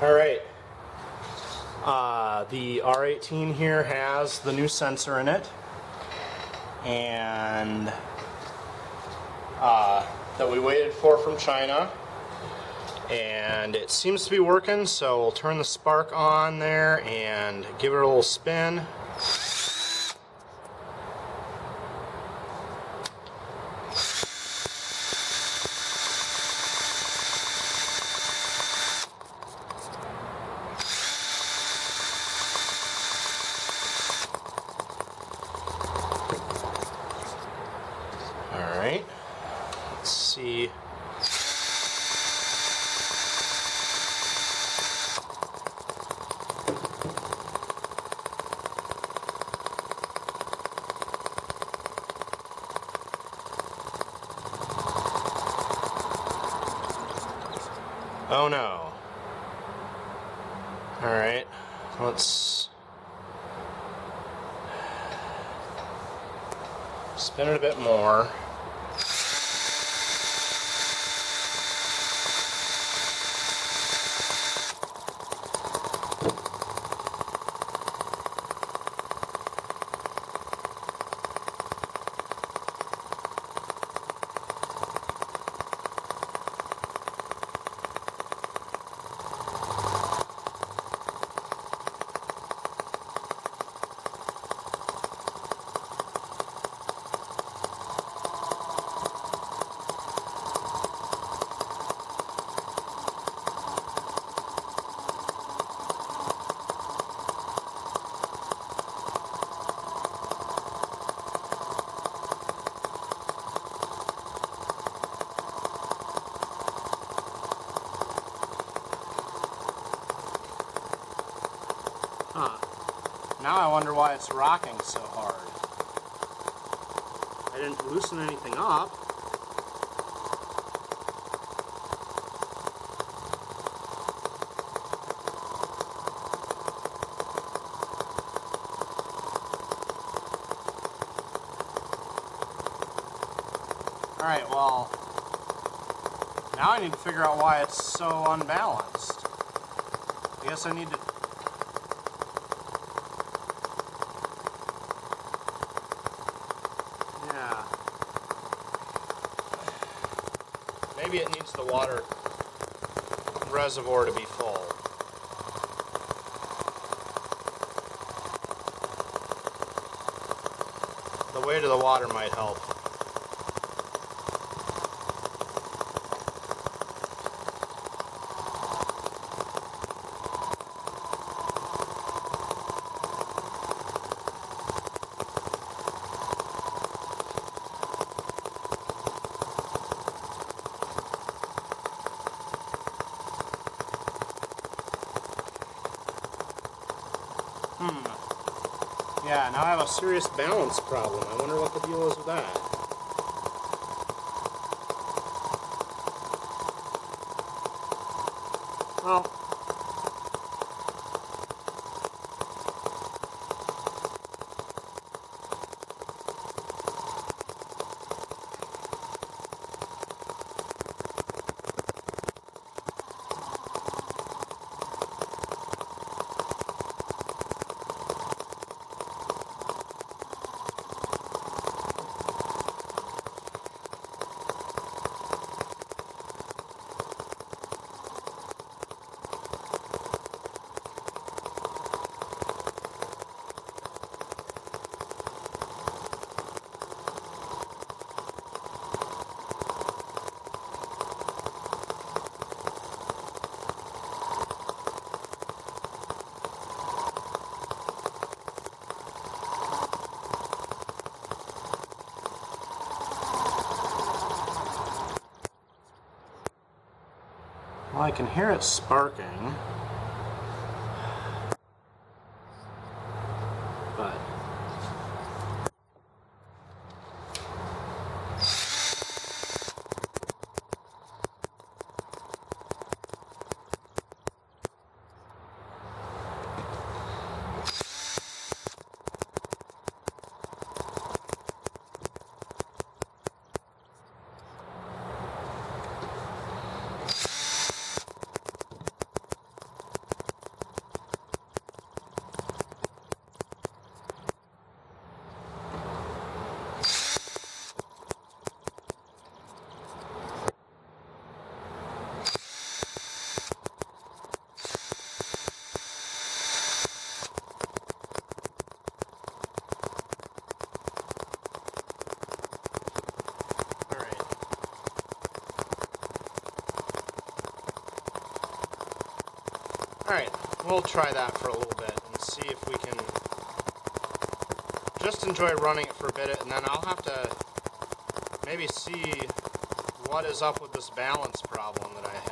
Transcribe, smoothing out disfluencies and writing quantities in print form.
Alright, the R18 here has the new sensor in it, and that we waited for from China, and it seems to be working, so we'll turn the spark on there and give it a little spin. Alright, let's see. Oh no. Alright, let's spin it a bit more. Now I wonder why it's rocking so hard. I didn't loosen anything up. Alright, well, now I need to figure out why it's so unbalanced. I guess I need to... Yeah. Maybe it needs the water reservoir to be full. The weight of the water might help. Yeah, now I have a serious balance problem. I wonder what the deal is with that. Well, I can hear it sparking, but Alright, we'll try that for a little bit and see if we can just enjoy running it for a bit, and then I'll have to maybe see what is up with this balance problem that I